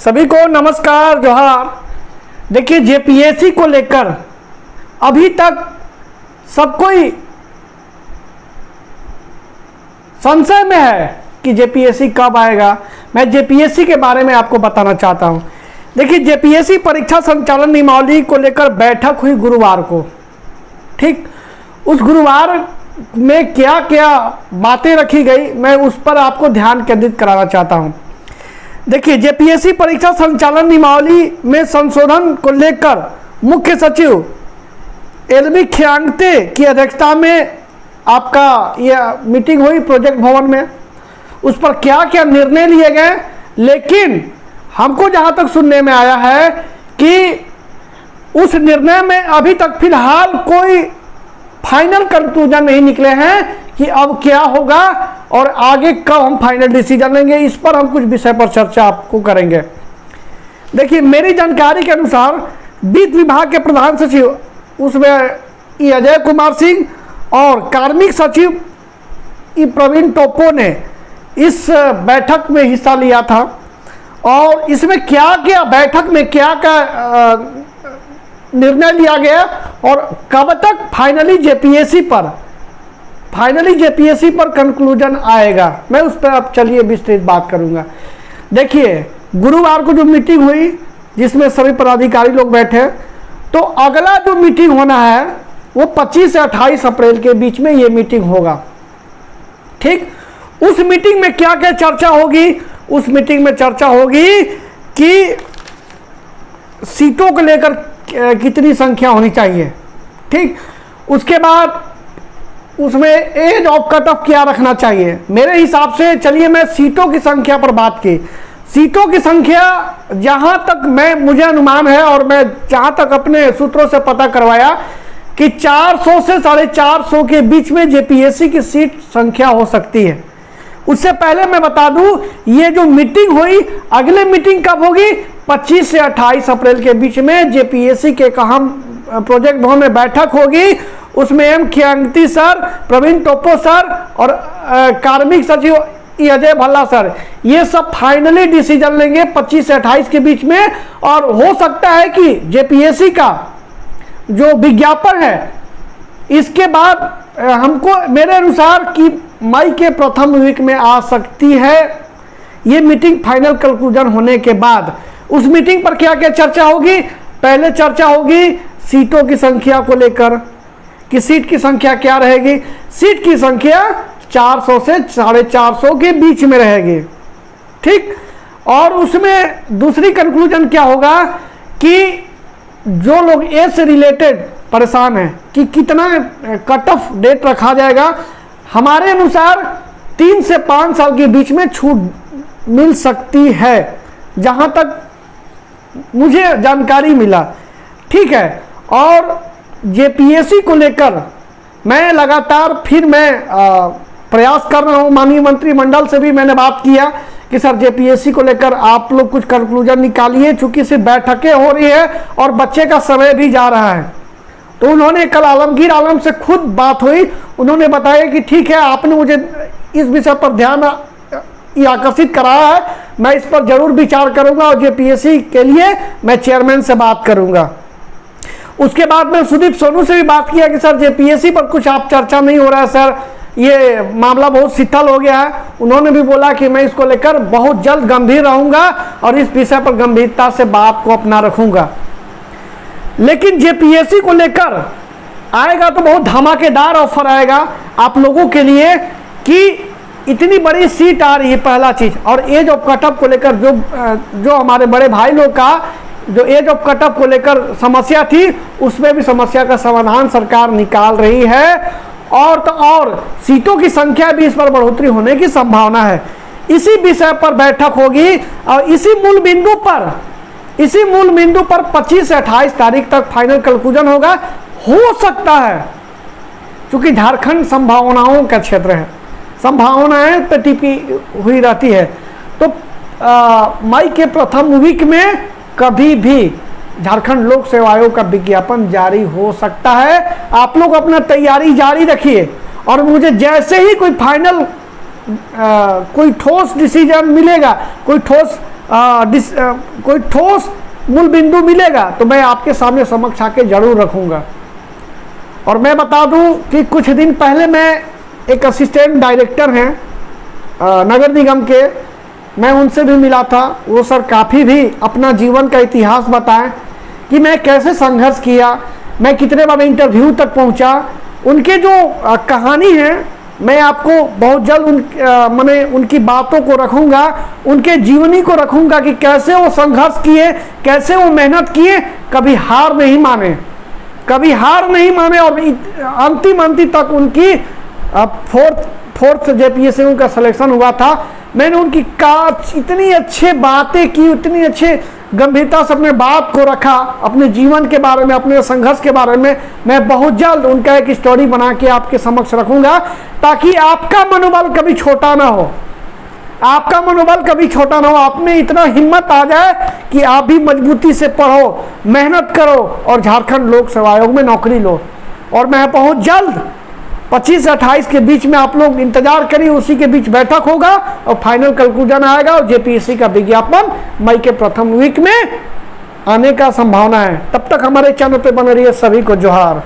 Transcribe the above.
सभी को नमस्कार जोहार। देखिए जेपीएससी को लेकर अभी तक सब कोई संशय में है कि जेपीएससी कब आएगा। मैं जेपीएससी के बारे में आपको बताना चाहता हूं। देखिए जेपीएससी परीक्षा संचालन नियमावली को लेकर बैठक हुई गुरुवार को। ठीक, उस गुरुवार में क्या क्या बातें रखी गई मैं उस पर आपको ध्यान केंद्रित कराना चाहता हूं। देखिए जेपीएससी परीक्षा संचालन नियमावली में संशोधन को लेकर मुख्य सचिव एलबी खियांगते की अध्यक्षता में आपका यह मीटिंग हुई प्रोजेक्ट भवन में। उस पर क्या क्या निर्णय लिए गए, लेकिन हमको जहां तक सुनने में आया है कि उस निर्णय में अभी तक फिलहाल कोई फाइनल कंक्लूजन नहीं निकले हैं कि अब क्या होगा और आगे कब हम फाइनल डिसीजन लेंगे। इस पर हम कुछ विषय पर चर्चा आपको करेंगे। देखिए मेरी जानकारी के अनुसार वित्त विभाग के प्रधान सचिव उसमें अजय कुमार सिंह और कार्मिक सचिव प्रवीण टोप्पो ने इस बैठक में हिस्सा लिया था। और इसमें क्या क्या बैठक में क्या क्या निर्णय लिया गया और कब तक फाइनली जेपीएससी पर कंक्लूजन आएगा, मैं उस पर अब चलिए विस्तृत बात करूंगा। देखिए गुरुवार को जो मीटिंग हुई जिसमें सभी पदाधिकारी लोग बैठे, तो अगला जो मीटिंग होना है वो 25 से 28 अप्रैल के बीच में ये मीटिंग होगा। ठीक, उस मीटिंग में क्या क्या चर्चा होगी? उस मीटिंग में चर्चा होगी कि सीटों को लेकर कितनी संख्या होनी चाहिए। ठीक, उसके बाद उसमें एज ऑफ कट ऑफ क्या रखना चाहिए। मेरे हिसाब से चलिए मैं सीटों की संख्या पर बात की। सीटों की संख्या जहां तक मुझे अनुमान है और मैं जहां तक अपने सूत्रों से पता करवाया कि 400 से 450 के बीच में जेपीएससी की सीट संख्या हो सकती है। उससे पहले मैं बता दूं ये जो मीटिंग हुई, अगले मीटिंग कब होगी? 25 से 28 अप्रैल के बीच में जेपीएससी के कहम प्रोजेक्ट भवन में बैठक होगी। उसमें M Khiangte sir, Praveen Toppo sir और कार्मिक सचिव अजय भल्ला सर, ये सब फाइनली डिसीजन लेंगे 25 से 28 के बीच में। और हो सकता है कि जेपीएससी का जो विज्ञापन है इसके बाद हमको मेरे अनुसार कि मई के प्रथम वीक में आ सकती है ये मीटिंग फाइनल कंक्लूजन होने के बाद। उस मीटिंग पर क्या क्या चर्चा होगी? पहले चर्चा होगी सीटों की संख्या को लेकर कि सीट की संख्या क्या रहेगी। सीट की संख्या 400 से 450 के बीच में रहेगी। ठीक, और उसमें दूसरी कंक्लूजन क्या होगा कि जो लोग एज से रिलेटेड परेशान हैं कि कितना कट ऑफ डेट रखा जाएगा। हमारे अनुसार 3 से 5 साल के बीच में छूट मिल सकती है जहां तक मुझे जानकारी मिला। ठीक है, और जेपीएससी को लेकर मैं लगातार प्रयास कर रहा हूं। माननीय मंत्रिमंडल से भी मैंने बात किया कि सर जेपीएससी को लेकर आप लोग कुछ कंक्लूजन निकालिए, चूंकि सिर्फ बैठकें हो रही है और बच्चे का समय भी जा रहा है। तो उन्होंने कल आलमगीर आलम से खुद बात हुई, उन्होंने बताया कि ठीक है आपने मुझे इस विषय पर ध्यान आकर्षित कराया है, मैं इस पर जरूर विचार करूंगा और जेपीएससी के लिए मैं चेयरमैन से बात करूंगा। उसके बाद में सुदीप सोनू से भी बात किया कि सर जेपीएससी पर कुछ आप चर्चा नहीं हो रहा है सर, ये मामला बहुत शिथिल हो गया है। उन्होंने भी बोला कि मैं इसको लेकर बहुत जल्द गंभीर रहूंगा और इस विषय पर गंभीरता से बात को अपना रखूंगा। लेकिन जेपीएससी को लेकर आएगा तो बहुत धमाकेदार ऑफर आएगा आप लोगों के लिए कि इतनी बड़ी सीट आ रही है, पहला चीज। और एज ऑफ कटअप को लेकर जो हमारे बड़े भाई लोग का जो एज ऑफ कटअप को लेकर समस्या थी, उसमें भी समस्या का समाधान सरकार निकाल रही है। और तो और सीटों की संख्या भी इस पर बढ़ोतरी होने की संभावना है। इसी विषय पर बैठक होगी और इसी मूल बिंदु पर 25 से 28 तारीख तक फाइनल कंक्लूजन होगा। हो सकता है क्योंकि झारखंड संभावनाओं का क्षेत्र है, संभावनाएं तो टिपी हुई रहती है, तो मई के प्रथम वीक में कभी भी झारखंड लोक सेवा आयोग का विज्ञापन जारी हो सकता है। आप लोग अपना तैयारी जारी रखिए और मुझे जैसे ही कोई फाइनल कोई ठोस डिसीजन मिलेगा, कोई ठोस मूल बिंदु मिलेगा तो मैं आपके सामने समक्ष आके जरूर रखूंगा। और मैं बता दूं कि कुछ दिन पहले मैं एक असिस्टेंट डायरेक्टर हैं नगर निगम के, मैं उनसे भी मिला था। वो सर काफ़ी भी अपना जीवन का इतिहास बताएं कि मैं कैसे संघर्ष किया, मैं कितने बार इंटरव्यू तक पहुंचा। उनके जो कहानी है मैं आपको बहुत जल्द मैंने उनकी बातों को रखूंगा, उनके जीवनी को रखूंगा कि कैसे वो संघर्ष किए, कैसे वो मेहनत किए, कभी हार नहीं माने, कभी हार नहीं माने। और अंतिम तक उनकी फोर्थ जेपीएससी उनका सिलेक्शन हुआ था। मैंने उनकी इतनी अच्छे बातें की, इतनी अच्छे गंभीरता से अपने बात को रखा, अपने जीवन के बारे में, अपने संघर्ष के बारे में। मैं बहुत जल्द उनका एक स्टोरी बना के आपके समक्ष रखूंगा ताकि आपका मनोबल कभी छोटा ना हो, आपका मनोबल कभी छोटा ना हो, आप में इतना हिम्मत आ जाए कि आप भी मजबूती से पढ़ो, मेहनत करो और झारखंड लोक सेवा आयोग में नौकरी लो। और मैं बहुत जल्द 25 से 28 के बीच में आप लोग इंतजार करिए, उसी के बीच बैठक होगा और फाइनल कंक्लूजन आएगा और जेपीएससी का विज्ञापन मई के प्रथम वीक में आने का संभावना है। तब तक हमारे चैनल पे बने रहिए। सभी को जोहार।